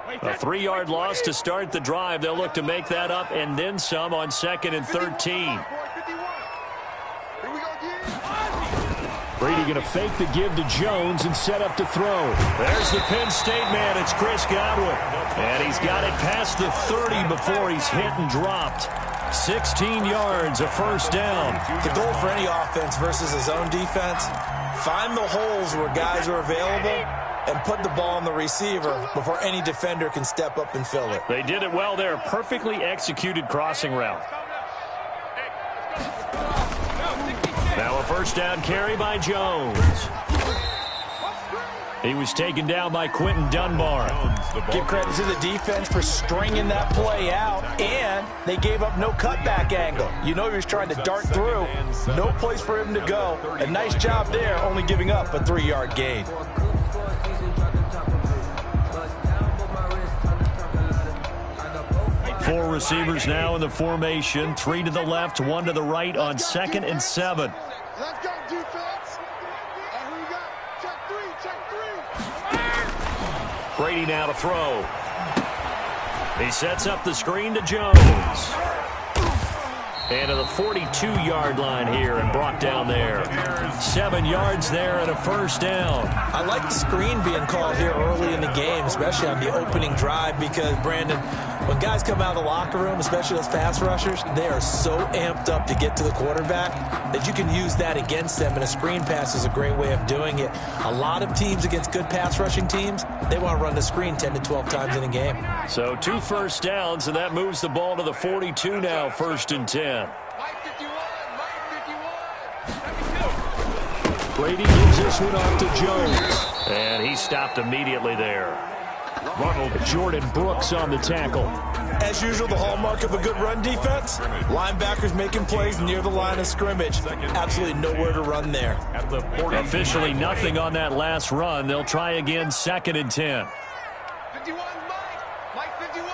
A 3-yard loss to start the drive. They'll look to make that up and then some on 2nd and 13. Brady going to fake the give to Jones and set up to throw. There's the Penn State man. It's Chris Godwin. And he's got it past the 30 before he's hit and dropped. 16 yards, a first down. The goal for any offense versus his own defense, find the holes where guys are available and put the ball on the receiver before any defender can step up and fill it. They did it well there. Perfectly executed crossing route. Now a first down carry by Jones. He was taken down by Quentin Dunbar. Give credit to the defense for stringing that play out, and they gave up no cutback angle. You know he was trying to dart through. No place for him to go. A nice job there, only giving up a 3-yard gain. Four receivers now in the formation. 3 to the left, 1 to the right on 2nd and 7. Let's go, defense. And who we got? Check three. Brady now to throw. He sets up the screen to Jones. And to the 42-yard line here and brought down there. 7 yards there and a first down. I like the screen being called here early in the game, especially on the opening drive, because, Brandon, when guys come out of the locker room, especially those pass rushers, they are so amped up to get to the quarterback that you can use that against them, and a screen pass is a great way of doing it. A lot of teams against good pass rushing teams, they want to run the screen 10 to 12 times in a game. So 2 first downs, and that moves the ball to the 42 now, 1st and 10. Brady gives this one off to Jones. And he stopped immediately there. Ronald Jordan Brooks on the tackle. As usual, the hallmark of a good run defense, linebackers making plays near the line of scrimmage. Absolutely nowhere to run there. Officially nothing on that last run. They'll try again, 2nd and 10. 51, Mike 51.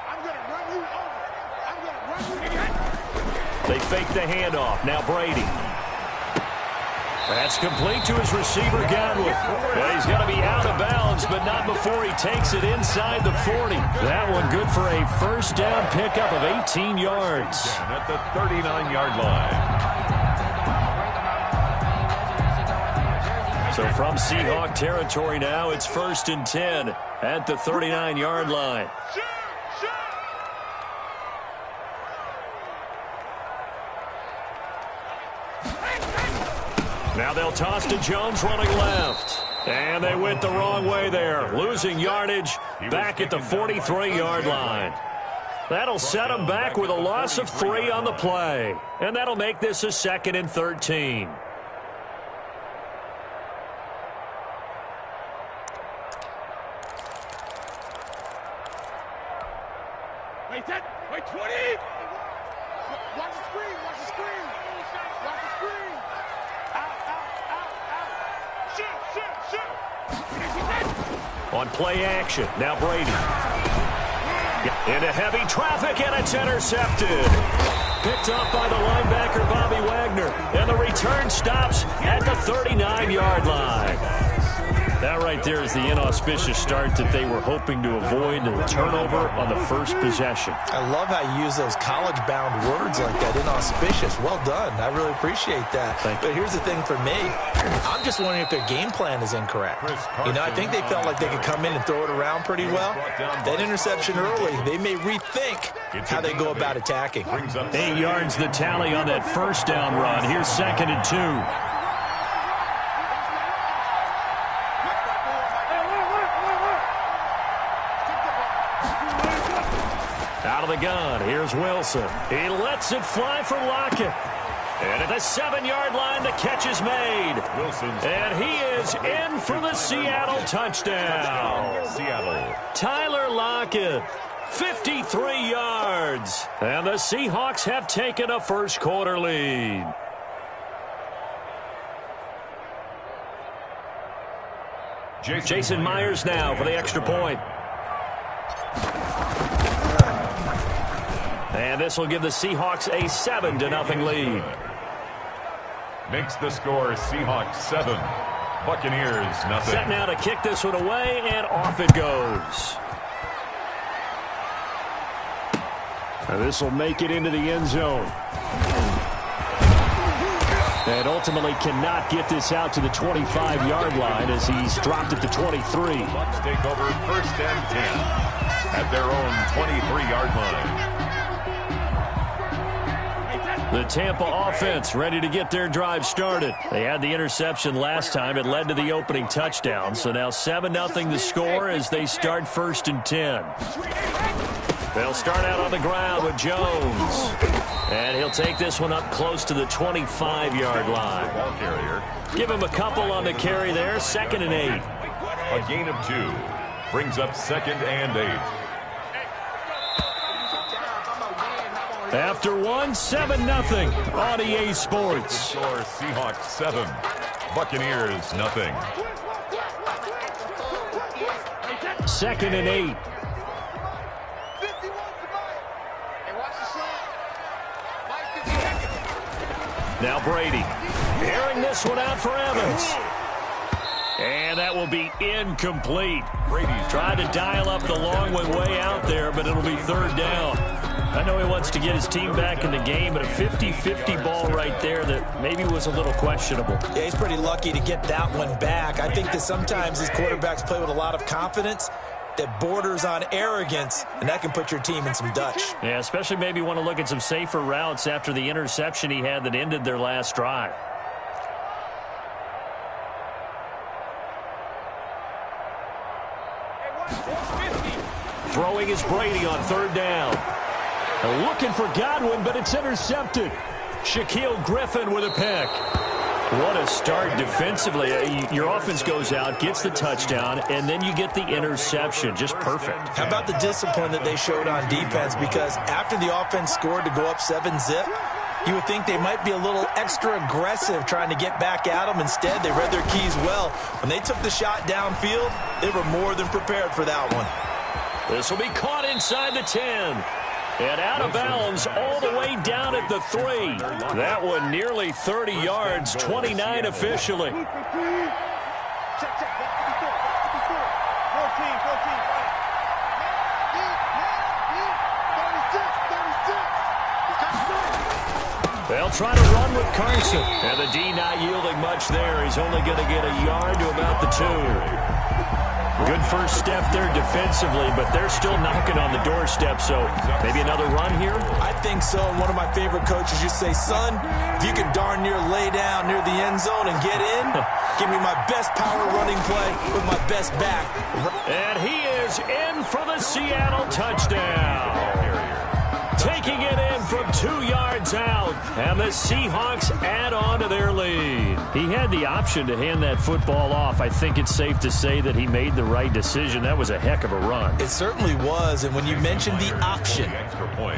I'm going to run you over. They fake the handoff. Now Brady. That's complete to his receiver, Godwin. Well, he's going to be out of bounds, but not before he takes it inside the 40. That one good for a first down pickup of 18 yards. At the 39-yard line. So from Seahawk territory now, it's 1st and 10 at the 39-yard line. Now they'll toss to Jones running left. And they went the wrong way there. Losing yardage back at the 43-yard line. That'll set them back with a loss of 3 on the play. And that'll make this a 2nd and 13. Wait, 20. Watch the screen. Watch the screen. Watch the screen. Shoot. On play action, now Brady. Into heavy traffic, and it's intercepted. Picked up by the linebacker, Bobby Wagner. And the return stops at the 39-yard line. That right there is the inauspicious start that they were hoping to avoid, the turnover on the first possession. I love how you use those college-bound words like that, inauspicious. Well done. I really appreciate that. But here's the thing for me. I'm just wondering if their game plan is incorrect. You know, I think they felt like they could come in and throw it around pretty well. That interception early, they may rethink how they go about attacking. 8 yards the tally on that first down run. Here's 2nd and 2. Out of the gun, here's Wilson. He lets it fly for Lockett. And at the 7-yard line, the catch is made. And he is in for the Seattle touchdown. Tyler Lockett, 53 yards. And the Seahawks have taken a first-quarter lead. Jason Myers now for the extra point. And this will give the Seahawks a 7-0 lead. Makes the score Seahawks 7, Buccaneers 0. Set now to kick this one away, and off it goes. And this will make it into the end zone. And ultimately cannot get this out to the 25-yard line as he's dropped it to 23. Bucks take over 1st and 10 at their own 23-yard line. The Tampa offense ready to get their drive started. They had the interception last time. It led to the opening touchdown. So now 7-0 the score as they start 1st and 10. They'll start out on the ground with Jones. And he'll take this one up close to the 25-yard line. Ball carrier. Give him a couple on the carry there. 2nd and 8. A gain of 2 brings up 2nd and 8. After 7-0 on EA Sports. Score Seahawks 7, Buccaneers nothing. 2nd and 8. Now Brady, airing this one out for Evans. And that will be incomplete. Brady's tried to dial up the long way out there, but it'll be 3rd down. I know he wants to get his team back in the game, but a 50-50 ball right there that maybe was a little questionable. Yeah, he's pretty lucky to get that one back. I think that sometimes these quarterbacks play with a lot of confidence that borders on arrogance, and that can put your team in some Dutch. Yeah, especially maybe want to look at some safer routes after the interception he had that ended their last drive. Throwing is Brady on 3rd down. Looking for Godwin, but it's intercepted. Shaquille Griffin with a pick. What a start defensively. Your offense goes out, gets the touchdown, and then you get the interception. Just perfect. How about the discipline that they showed on defense? Because after the offense scored to go up 7-zip, you would think they might be a little extra aggressive trying to get back at them. Instead, they read their keys well. When they took the shot downfield, they were more than prepared for that one. This will be caught inside the 10. And out of bounds all the way down at the 3. That one nearly 30 yards, 29 officially. They'll try to run with Carson. And the D not yielding much there. He's only going to get a yard to about the 2. Good first step there defensively, but they're still knocking on the doorstep, so maybe another run here? I think so. And one of my favorite coaches used to say, son, if you can darn near lay down near the end zone and get in, give me my best power running play with my best back. And he is in for the Seattle touchdown. Taking it in from 2 yards out, and the Seahawks add on to their lead. He had the option to hand that football off. I think it's safe to say that he made the right decision. That was a heck of a run. It certainly was, and when you mentioned the option,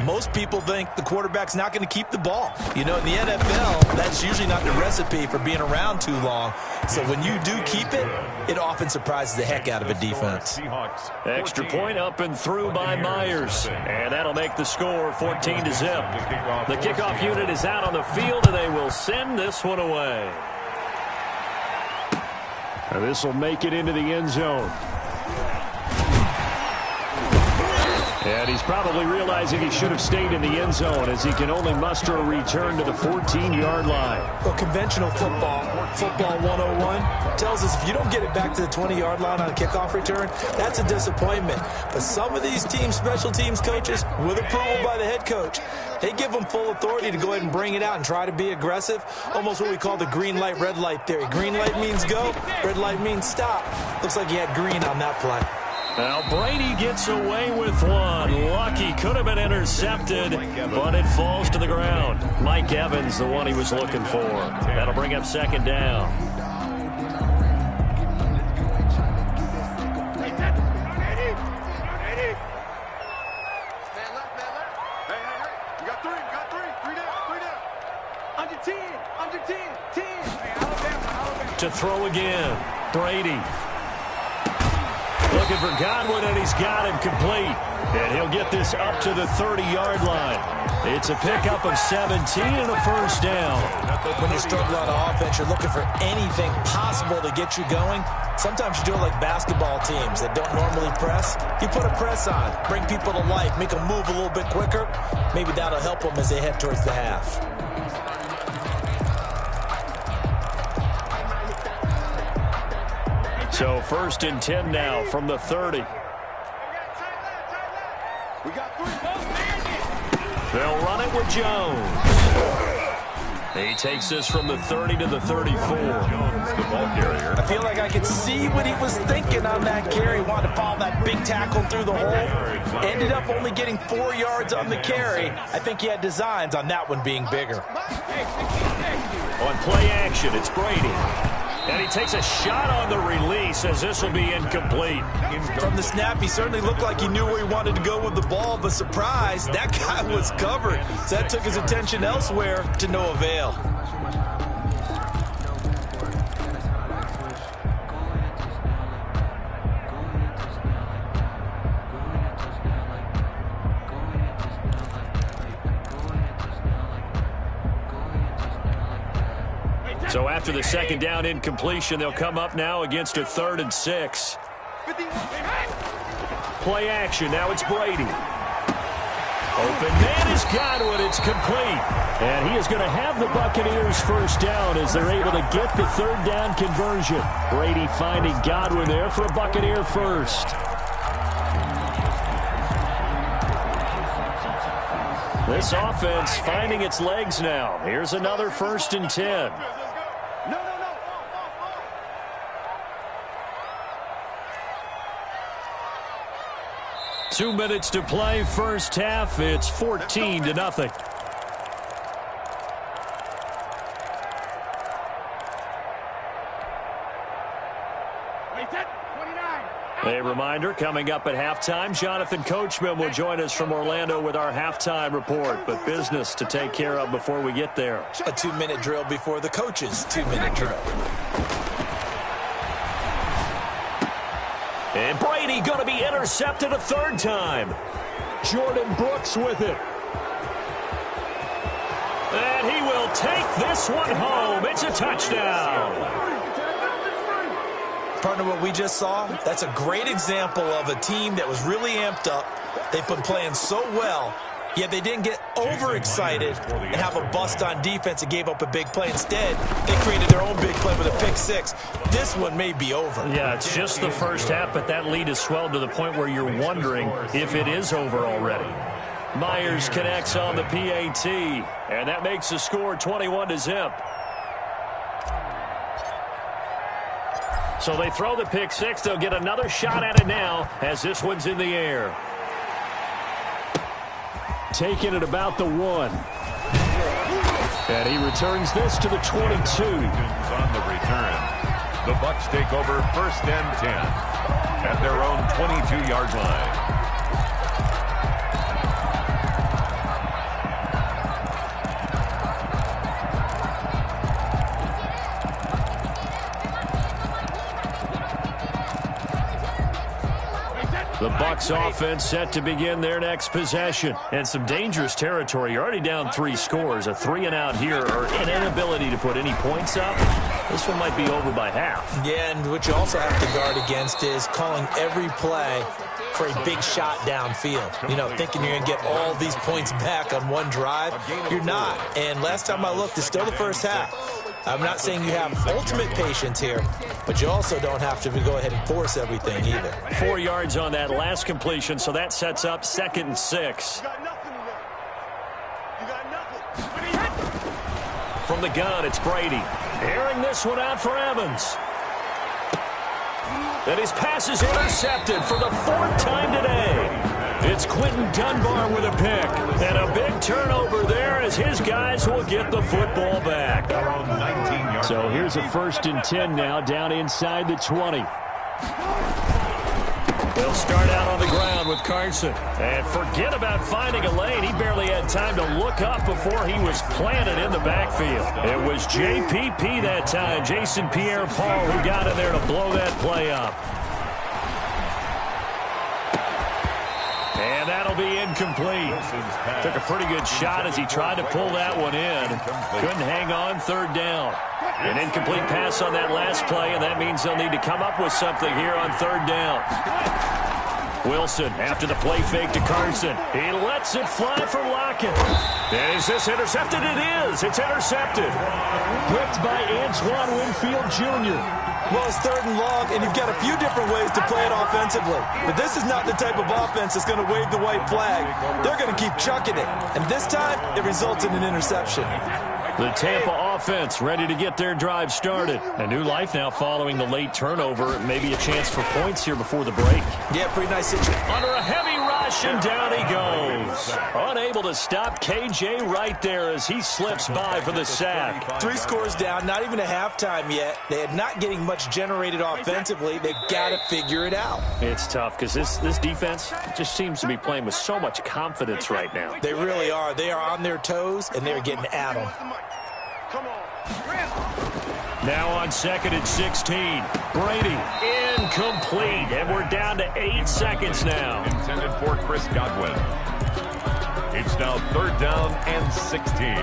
most people think the quarterback's not going to keep the ball. You know, in the NFL, that's usually not the recipe for being around too long. So when you do keep it, it often surprises the heck out of a defense. Extra point up and through by Myers, and that'll make the score 14-0. The kickoff unit is out on the field, and they will send this one away. And this will make it into the end zone. And he's probably realizing he should have stayed in the end zone as he can only muster a return to the 14-yard line. Well, conventional football 101, tells us if you don't get it back to the 20-yard line on a kickoff return, that's a disappointment. But some of these teams, special teams coaches, with approval by the head coach, they give them full authority to go ahead and bring it out and try to be aggressive, almost what we call the green light, red light theory. Green light means go, red light means stop. Looks like he had green on that play. Now Brady gets away with one. Lucky, could have been intercepted, but it falls to the ground. Mike Evans, the one he was looking for. That'll bring up 2nd down. To throw again, Brady. looking for Godwin, and he's got him complete. And he'll get this up to the 30-yard line. It's a pickup of 17 and a first down. When you're struggling on offense, you're looking for anything possible to get you going. Sometimes you do it like basketball teams that don't normally press. You put a press on, bring people to life, make them move a little bit quicker. Maybe that'll help them as they head towards the half. So 1st and 10 now from the 30. They'll run it with Jones. He takes this from the 30 to the 34. Jones, the ball carrier. I feel like I could see what he was thinking on that carry. Wanted to follow that big tackle through the hole. Ended up only getting 4 yards on the carry. I think he had designs on that one being bigger. On play action, it's Brady. And he takes a shot on the release as this will be incomplete. From the snap, he certainly looked like he knew where he wanted to go with the ball, but surprise, that guy was covered. So that took his attention elsewhere to no avail. So after the second down incompletion, they'll come up now against a 3rd and 6. Play action. Now it's Brady. Open man is Godwin. It's complete. And he is going to have the Buccaneers first down as they're able to get the 3rd down conversion. Brady finding Godwin there for a Buccaneer first. This offense finding its legs now. Here's another 1st and 10. 2 minutes to play, first half. It's 14-0. A reminder, coming up at halftime, Jonathan Coachman will join us from Orlando with our halftime report, but business to take care of before we get there. A 2-minute drill before the coach's 2-minute drill. And Brady going to be intercepted a 3rd time. Jordan Brooks with it. And he will take this one home. It's a touchdown. Partner, what we just saw, that's a great example of a team that was really amped up. They've been playing so well, yet they didn't get overexcited and have a bust on defense and gave up a big play. Instead, they created their own big play with a pick 6. This one may be over. Yeah, it's just the first half, but that lead has swelled to the point where you're wondering if it is over already. Myers connects on the PAT, and that makes the score 21-0. So they throw the pick 6. They'll get another shot at it now as this one's in the air. Taking it about the 1. And he returns this to the 22. On the return, the Bucs take over 1st and 10 at their own 22-yard line. The Bucs offense set to begin their next possession. And some dangerous territory. You're already down 3 scores. A 3-and-out here, or an inability to put any points up. This one might be over by half. Yeah, and what you also have to guard against is calling every play for a big shot downfield. You know, thinking you're going to get all these points back on one drive. You're not. And last time I looked, it's still the first half. I'm not saying you have ultimate patience here, but you also don't have to go ahead and force everything either. 4 yards on that last completion, so that sets up 2nd and 6. From the gun, it's Brady. Airing this one out for Evans. And his pass is intercepted for the 4th time today. It's Quentin Dunbar with a pick. And a big turnover there as his guys will get the football back. So here's a 1st and 10 now down inside the 20. They'll start out on the ground with Carson. And forget about finding a lane. He barely had time to look up before he was planted in the backfield. It was JPP that time, Jason Pierre-Paul, who got in there to blow that play up. And that'll be incomplete. Took a pretty good shot as he tried to pull that one in. Couldn't hang on, third down. An incomplete pass on that last play, and that means they'll need to come up with something here on third down. Wilson after the play fake to Carson. He lets it fly for Lockett. And is this intercepted? It is. It's intercepted. Picked by Antoine Winfield Jr. Well, it's third and long, and you've got a few different ways to play it offensively. But this is not the type of offense that's going to wave the white flag. They're going to keep chucking it. And this time, it results in an interception. The Tampa offense ready to get their drive started. A new life now following the late turnover. Maybe a chance for points here before the break. Yeah, pretty nice situation. Under a heavy rush, and down he goes. Unable to stop KJ right there as he slips by for the sack. 3 scores down, not even a halftime yet. They are not getting much generated offensively. They've got to figure it out. It's tough because this defense just seems to be playing with so much confidence right now. They really are. They are on their toes, and they're getting at them. Come on. Now on 2nd and 16. Brady incomplete. And we're down to 8 seconds now. Intended for Chris Godwin. It's now 3rd down and 16.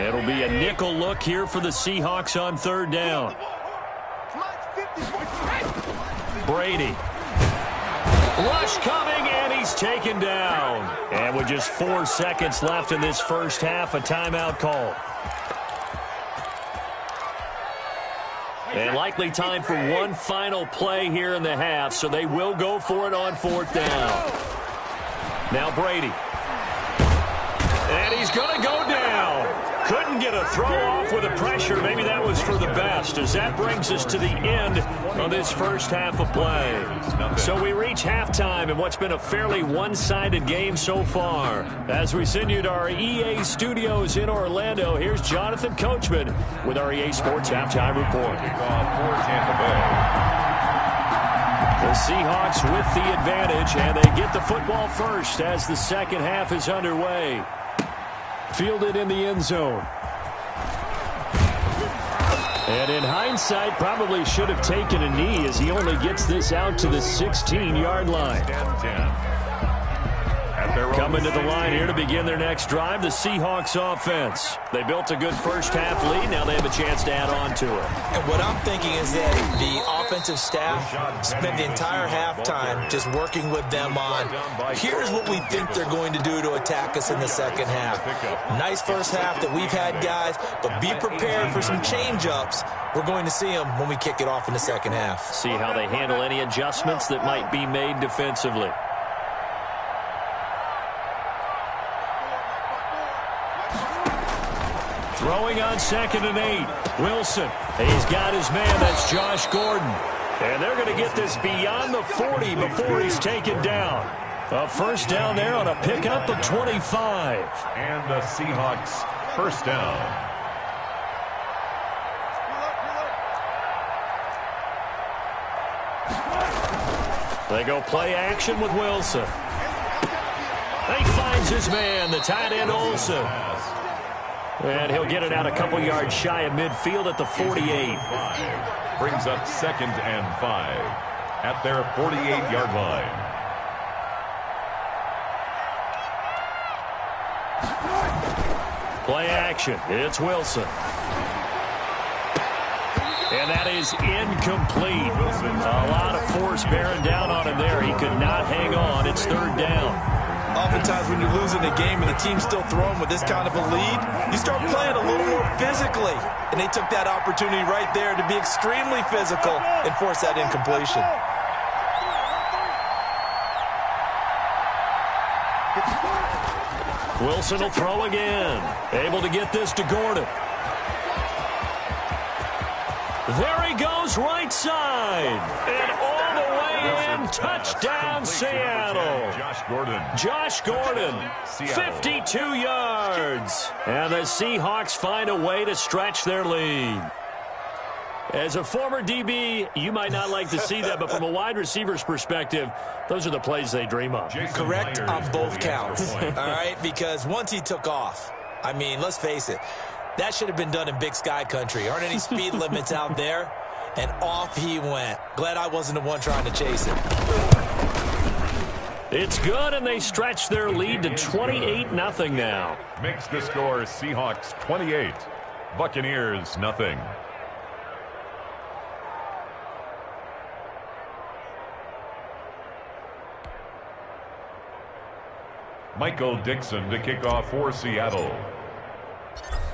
It'll be a nickel look here for the Seahawks on 3rd down. Brady. Rush coming, and he's taken down. And with just 4 seconds left in this first half, a timeout call. And likely time for one final play here in the half, so they will go for it on 4th down. Now Brady. And he's going to go down. Couldn't get a throw off with the pressure. Maybe that was for the best, as that brings us to the end of this first half of play. So we reach halftime in what's been a fairly one-sided game so far. As we send you to our EA studios in Orlando, here's Jonathan Coachman with our EA Sports Halftime Report. The Seahawks with the advantage, and they get the football first as the second half is underway. Fielded in the end zone. And in hindsight, probably should have taken a knee as he only gets this out to the 16-yard line. Coming to the line here to begin their next drive, the Seahawks offense. They built a good first half lead. Now they have a chance to add on to it. And what I'm thinking is that the offensive staff spent the entire halftime just working with them on, here's what we think they're going to do to attack us in the second half. Nice first half that we've had, guys, but be prepared for some change-ups. We're going to see them when we kick it off in the second half. See how they handle any adjustments that might be made defensively. Throwing on 2nd and 8. Wilson. He's got his man. That's Josh Gordon. And they're going to get this beyond the 40 before he's taken down. A first down there on a pickup of 25. And the Seahawks first down. They go play action with Wilson. He finds his man, the tight end Olsen. And he'll get it out a couple yards shy of midfield at the 48. Brings up 2nd and 5 at their 48-yard line. Play action. It's Wilson. And that is incomplete. A lot of force bearing down on him there. He could not hang on. It's 3rd down. Oftentimes when you're losing a game and the team's still throwing with this kind of a lead, you start playing a little more physically. And they took that opportunity right there to be extremely physical and force that incompletion. Wilson will throw again. Able to get this to Gordon. There he goes, right side. And all the way in, touchdown Seattle. Josh Gordon, 52 yards. And the Seahawks find a way to stretch their lead. As a former DB, you might not like to see that, but from a wide receiver's perspective, those are the plays they dream of. Correct on both counts, all right? Because once he took off, I mean, let's face it, that should have been done in Big Sky country. Aren't any speed limits out there? And off he went. Glad I wasn't the one trying to chase him. It's good, and they stretch their lead to 28-0 now. Makes the score Seahawks 28, Buccaneers nothing. Michael Dixon to kick off for Seattle.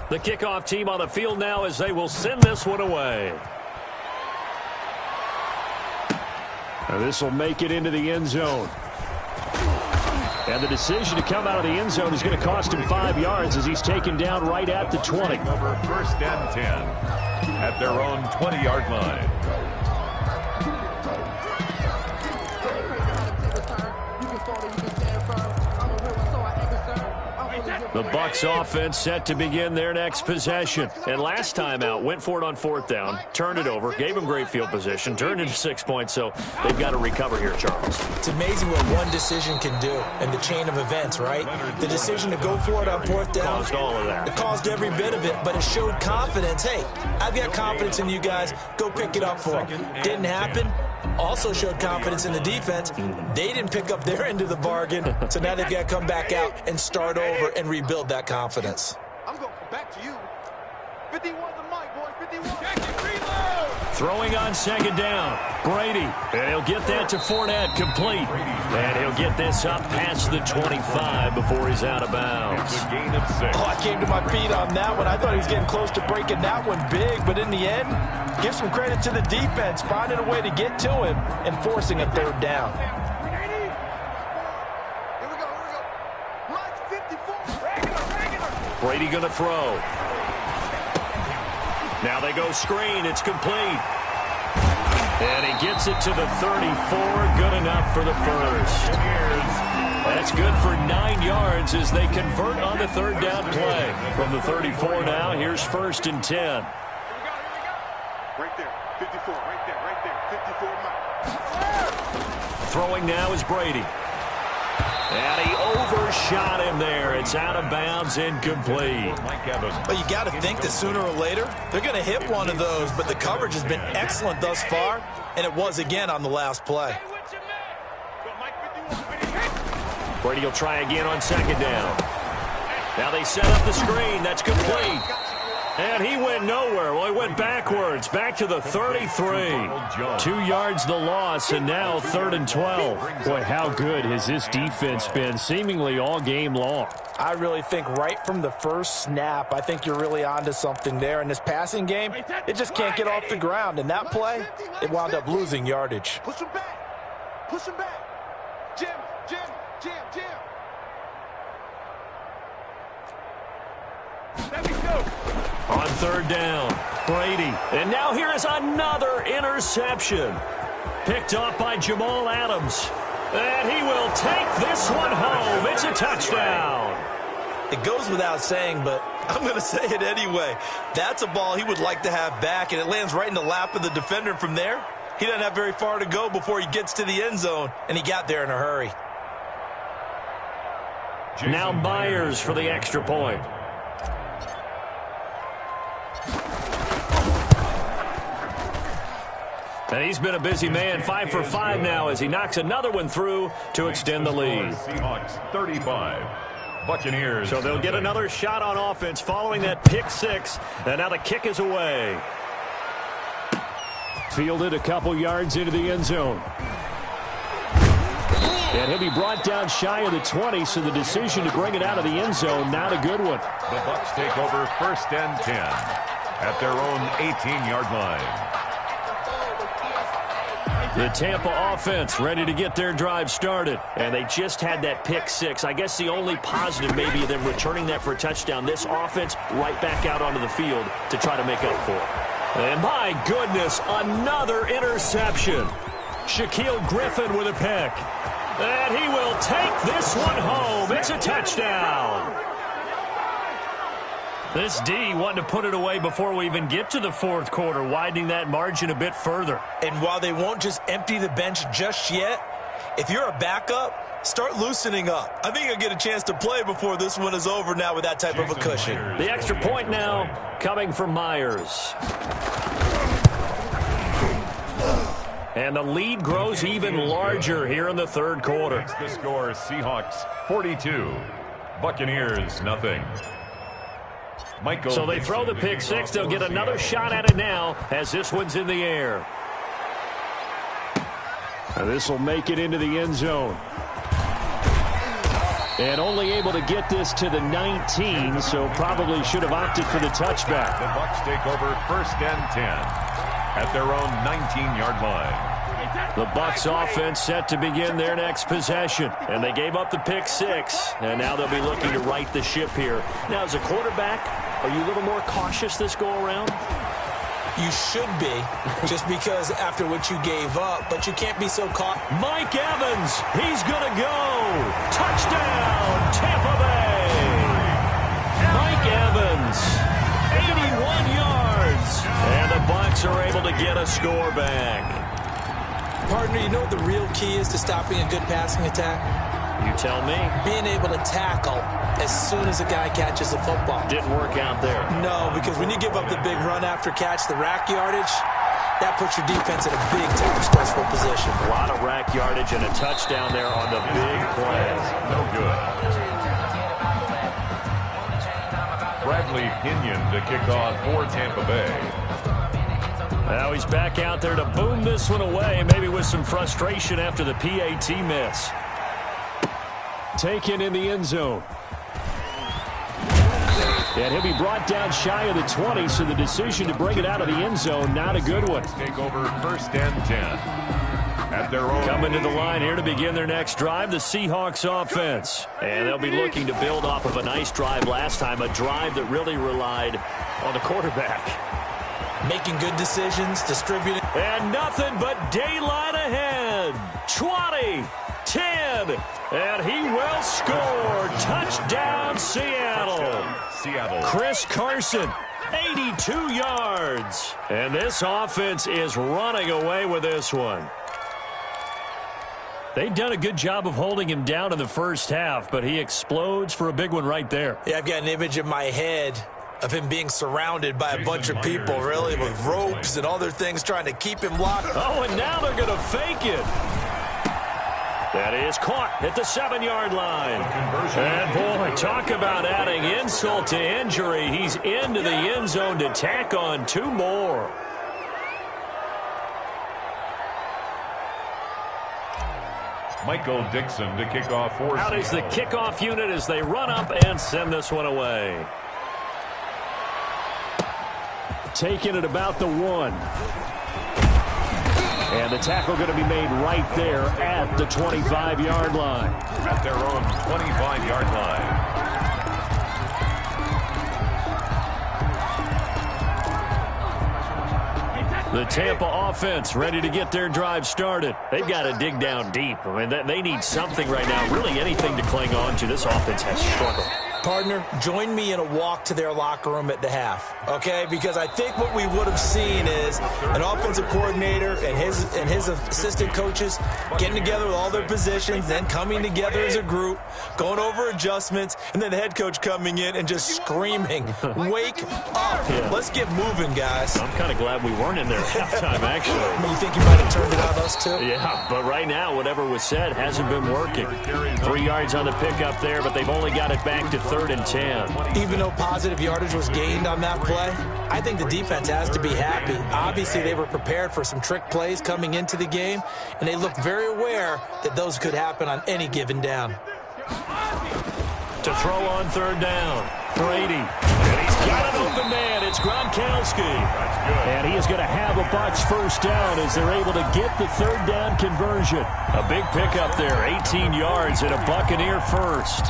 The kickoff team on the field now as they will send this one away. And this will make it into the end zone. And the decision to come out of the end zone is going to cost him 5 yards as he's taken down right at the 20. Over first and 10 at their own 20-yard line. The Bucs offense set to begin their next possession. And last time out, went for it on 4th down, turned it over, gave them great field position, turned into 6 points, so they've got to recover here, Charles. It's amazing what one decision can do in the chain of events, right? The decision to go for it on 4th down. Caused all of that. It caused every bit of it, but it showed confidence. Hey, I've got confidence in you guys. Go pick it up for them. Didn't happen. Also showed confidence in the defense. They didn't pick up their end of the bargain, so now they've got to come back out and start over and rebuild that confidence. I'm going back to you. 51 the mic, boy. 51. Throwing on 2nd down. Brady. And he'll get that to Fournette, complete. And he'll get this up past the 25 before he's out of bounds. It's a gain of 6. Oh, I came to my feet on that one. I thought he was getting close to breaking that one big, but in the end, give some credit to the defense, finding a way to get to him and forcing a 3rd down. Here we go. Mike's 54. Brady going to throw. Now they go screen. It's complete. And he gets it to the 34. Good enough for the first. That's good for 9 yards as they convert on the 3rd down play. From the 34 now, here's 1st and 10. Right there. 54. Right there. 54 Mike. Throwing now is Brady. And he overshot him there. It's out of bounds, incomplete. But you got to think that sooner or later, they're going to hit one of those, but the coverage has been excellent thus far, and it was again on the last play. Brady will try again on 2nd down. Now they set up the screen. That's complete. And he went nowhere. Well, he went backwards, back to the 33. 2 yards the loss, and now 3rd and 12. Boy, how good has this defense been seemingly all game long? I really think right from the first snap, I think you're really onto something there. In this passing game, it just can't get off the ground. In that play, it wound up losing yardage. Push him back. Push him back. Jim. Let me go. On 3rd down, Brady. And now here is another interception. Picked up by Jamal Adams. And he will take this one home. It's a touchdown. It goes without saying, but I'm going to say it anyway. That's a ball he would like to have back, and it lands right in the lap of the defender. From there, he doesn't have very far to go before he gets to the end zone, and he got there in a hurry. Now Myers for the extra point. And he's been a busy man, 5 for 5 now as he knocks another one through to extend the lead. Seahawks 35, Buccaneers. So they'll get another shot on offense following that pick 6. And now the kick is away. Fielded a couple yards into the end zone. And he'll be brought down shy of the 20, so the decision to bring it out of the end zone, not a good one. The Bucs take over 1st and 10 at their own 18-yard line. The Tampa offense ready to get their drive started. And they just had that pick 6. I guess the only positive maybe of them returning that for a touchdown. This offense right back out onto the field to try to make up for it. And my goodness, another interception. Shaquille Griffin with a pick. And he will take this one home. It's a touchdown. This D wanting to put it away before we even get to the 4th quarter, widening that margin a bit further. And while they won't just empty the bench just yet, if you're a backup, start loosening up. I think you'll get a chance to play before this one is over now with that type of a cushion. The extra point now coming from Myers. And the lead grows even larger here in the third quarter. Makes the score Seahawks 42, Buccaneers nothing. Michael So they throw the pick six. They'll get another shot at it now as this one's in the air. This will make it into the end zone. And only able to get this to the 19, so probably should have opted for the touchback. The Bucs take over 1st and 10 at their own 19-yard line. The Bucs offense set to begin their next possession. And they gave up the pick six, and now they'll be looking to right the ship here. Now, as a quarterback, are you a little more cautious this go-around? You should be, just because after what you gave up, but you can't be so caught. Mike Evans, he's going to go. Touchdown, Tampa Bay. Mike Evans, 81 yards. And the Bucs are able to get a score back. Partner, you know what the real key is to stopping a good passing attack? You tell me. Being able to tackle as soon as a guy catches the football. Didn't work out there. No, because when you give up the big run after catch, the rack yardage, that puts your defense in a big time stressful position. A lot of rack yardage and a touchdown there on the big play. No good. Bradley Pinion to kick off for Tampa Bay. Now he's back out there to boom this one away, maybe with some frustration after the PAT miss. Taken in the end zone. And he'll be brought down shy of the 20, so the decision to bring it out of the end zone, not a good one. Take over 1st and 10 at their own. Coming to the line here to begin their next drive, the Seahawks offense. And they'll be looking to build off of a nice drive last time, a drive that really relied on the quarterback. Making good decisions, distributing. And nothing but daylight ahead. 20, 10, and he will score. Touchdown, Seattle. Chris Carson, 82 yards. And this offense is running away with this one. They've done a good job of holding him down in the first half, but he explodes for a big one right there. Yeah, I've got an image in my head of him being surrounded by a bunch of people, really, with ropes and other things trying to keep him locked. Oh, and now they're going to fake it. That is caught at the 7-yard line. And, boy, talk about adding insult to injury. He's into the end zone to tack on 2 more. Michael Dixon to kick off for Out is the kickoff unit as they run up and send this one away. Taken at about the 1. And the tackle going to be made right there at the 25-yard line. At their own 25-yard line. The Tampa offense ready to get their drive started. They've got to dig down deep. I mean, they need something right now, really anything to cling on to. This offense has struggled. Partner, join me in a walk to their locker room at the half, okay? Because I think what we would have seen is an offensive coordinator and his assistant coaches getting together with all their positions, then coming together as a group, going over adjustments, and then the head coach coming in and just screaming, wake up. Yeah. Let's get moving, guys. I'm kind of glad we weren't in there at halftime, actually. You think you might have turned it on us, too? Yeah, but right now, whatever was said hasn't been working. 3 yards on the pickup there, but they've only got it back to 3rd and 10. Even though positive yardage was gained on that play, I think the defense has to be happy. Obviously, they were prepared for some trick plays coming into the game, and they looked very aware that those could happen on any given down. To throw on 3rd down, Brady. And he's got an open man. It's Gronkowski. And he is going to have a Bucs first down as they're able to get the 3rd down conversion. A big pickup there, 18 yards and a Buccaneer first.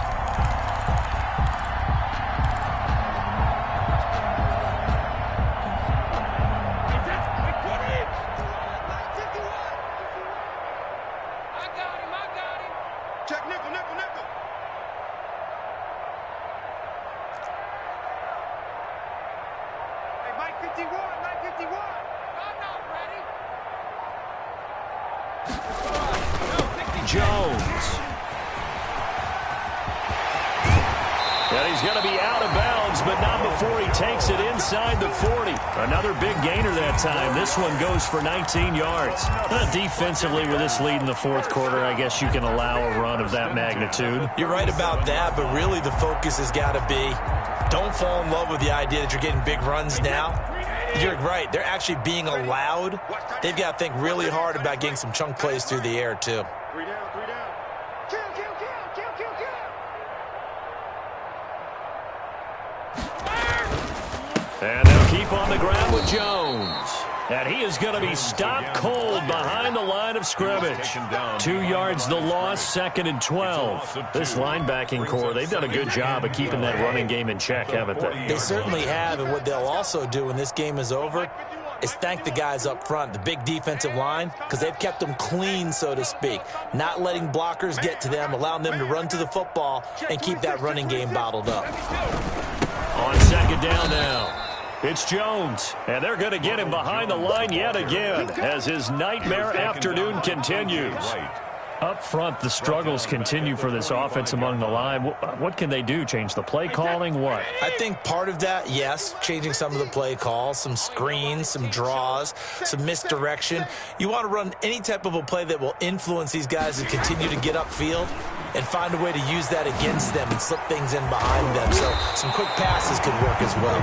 but not before he takes it inside the 40. Another big gainer that time. This one goes for 19 yards. Defensively, with this lead in the fourth quarter, I guess you can allow a run of that magnitude. You're right about that, but really the focus has got to be don't fall in love with the idea that you're getting big runs now. You're right. They're actually being allowed. They've got to think really hard about getting some chunk plays through the air, too. 3 down, 3 down. Kill. And they'll keep on the ground with Jones. And he is going to be stopped cold behind the line of scrimmage. 2 yards the loss, 2nd and 12. This linebacking core, they've done a good job of keeping that running game in check, haven't they? They certainly have, and what they'll also do when this game is over is thank the guys up front, the big defensive line, because they've kept them clean, so to speak. Not letting blockers get to them, allowing them to run to the football and keep that running game bottled up. On 2nd down now. It's Jones, and they're going to get him behind the line yet again as his nightmare afternoon continues. Up front, the struggles continue for this offense among the line. What can they do? Change the play calling? What? I think part of that, yes, changing some of the play calls, some screens, some draws, some misdirection. You want to run any type of a play that will influence these guys to continue to get upfield and find a way to use that against them and slip things in behind them. So some quick passes could work as well.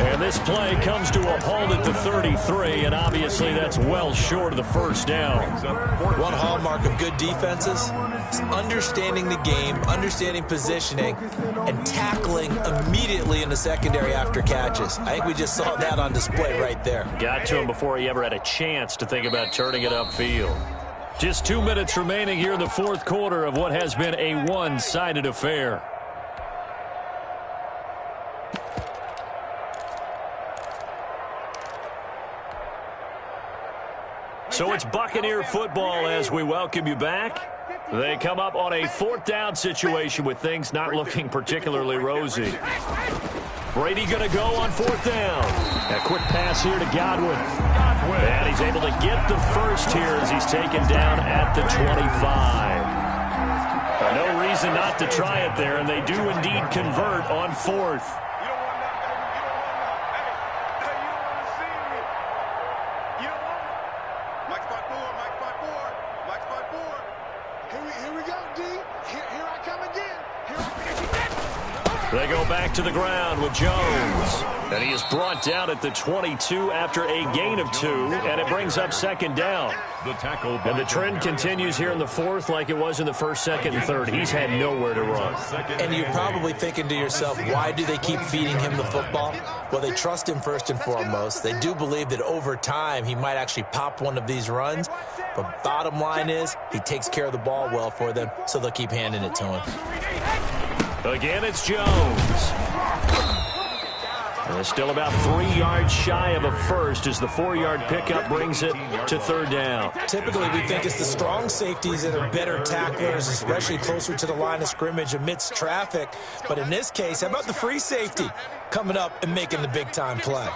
And this play comes to a halt at the 33, and obviously that's well short of the first down. One hallmark of good defenses is understanding the game, understanding positioning, and tackling immediately in the secondary after catches. I think we just saw that on display right there. Got to him before he ever had a chance to think about turning it upfield. Just 2 minutes remaining here in the fourth quarter of what has been a one-sided affair. So it's Buccaneer football as we welcome you back. They come up on a 4th down situation with things not looking particularly rosy. Brady going to go on 4th down. A quick pass here to Godwin. And he's able to get the first here as he's taken down at the 25. No reason not to try it there, and they do indeed convert on 4th. They go back to the ground with Jones. And he is brought down at the 22 after a gain of 2, and it brings up 2nd down. And the trend continues here in the 4th like it was in the 1st, 2nd, and 3rd. He's had nowhere to run. And you're probably thinking to yourself, why do they keep feeding him the football? Well, they trust him first and foremost. They do believe that over time he might actually pop one of these runs. But bottom line is he takes care of the ball well for them, so they'll keep handing it to him. Again, it's Jones. And they're still about 3 yards shy of a first as the 4-yard pickup brings it to 3rd down. Typically, we think it's the strong safeties that are better tacklers, especially closer to the line of scrimmage amidst traffic. But in this case, how about the free safety coming up and making the big-time play?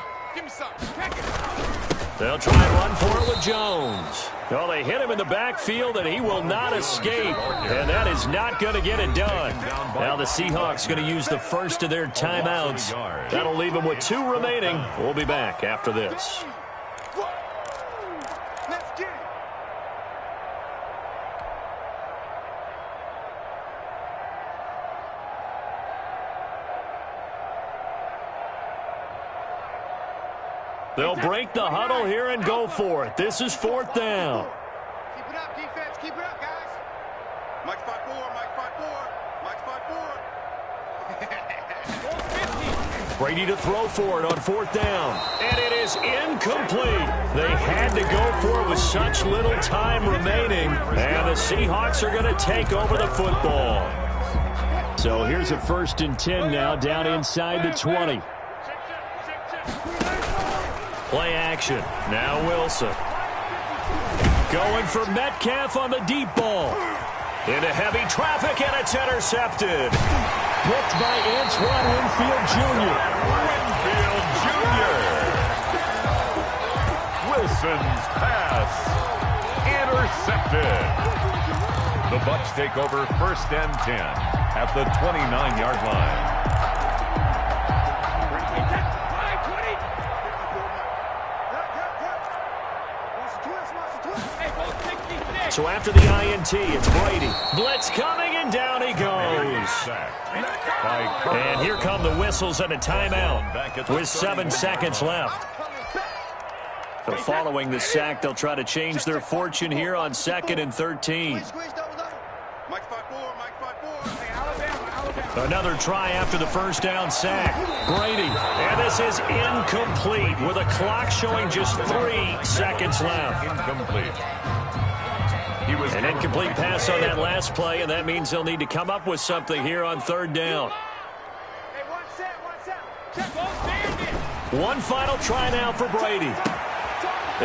They'll try and run for it with Jones. Well, they hit him in the backfield, and he will not escape. And that is not going to get it done. Now the Seahawks going to use the first of their timeouts. That'll leave them with 2 remaining. We'll be back after this. Let's get it. They'll break the huddle here and go for it. This is 4th down. Keep it up, defense. Keep it up, guys. Mike 5-4, Mike 5-4, Mike 5-4. Brady to throw for it on 4th down. And it is incomplete. They had to go for it with such little time remaining. And the Seahawks are going to take over the football. So here's a 1st and 10 now down inside the 20. Play action. Now Wilson. Going for Metcalf on the deep ball. Into heavy traffic, and it's intercepted. Picked by Antoine Winfield Jr. Wilson's pass intercepted. The Bucs take over 1st and 10 at the 29-yard line. So after the INT, it's Brady. Blitz coming, and down he goes. And here come the whistles and a timeout with 7 seconds left. So following the sack, they'll try to change their fortune here on 2nd and 13. Another try after the first down sack. Brady, and this is incomplete with a clock showing just 3 seconds left. Incomplete. An incomplete pass on that last play, and that means they'll need to come up with something here on 3rd down. One final try now for Brady.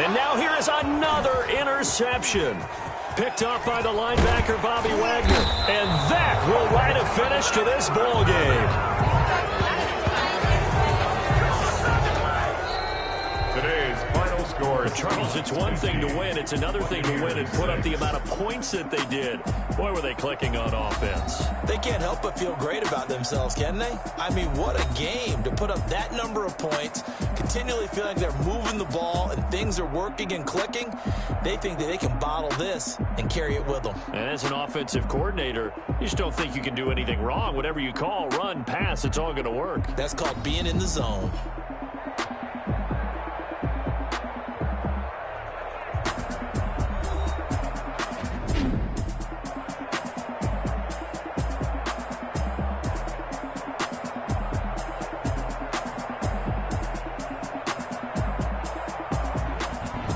And now here is another interception. Picked off by the linebacker, Bobby Wagner. And that will write a finish to this ball game. Today's final score. Charles, it's one thing to win. It's another thing to win and put up the amount of points that they did. Boy, were they clicking on offense. They can't help but feel great about themselves, can they? I mean, what a game to put up that number of points, continually feeling like they're moving the ball and things are working and clicking. They think that they can bottle this and carry it with them. And as an offensive coordinator, you just don't think you can do anything wrong. Whatever you call, run, pass, it's all going to work. That's called being in the zone.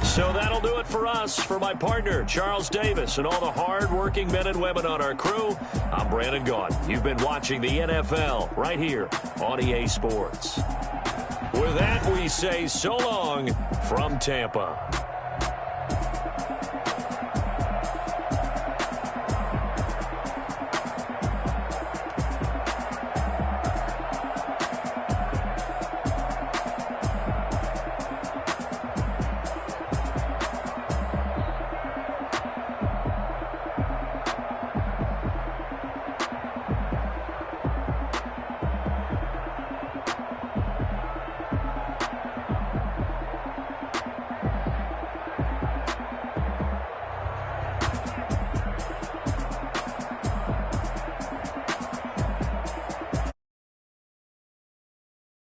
So that'll do it for us. For my partner, Charles Davis, and all the hard-working men and women on our crew, I'm Brandon Gaudin. You've been watching the NFL right here on EA Sports. With that, we say so long from Tampa.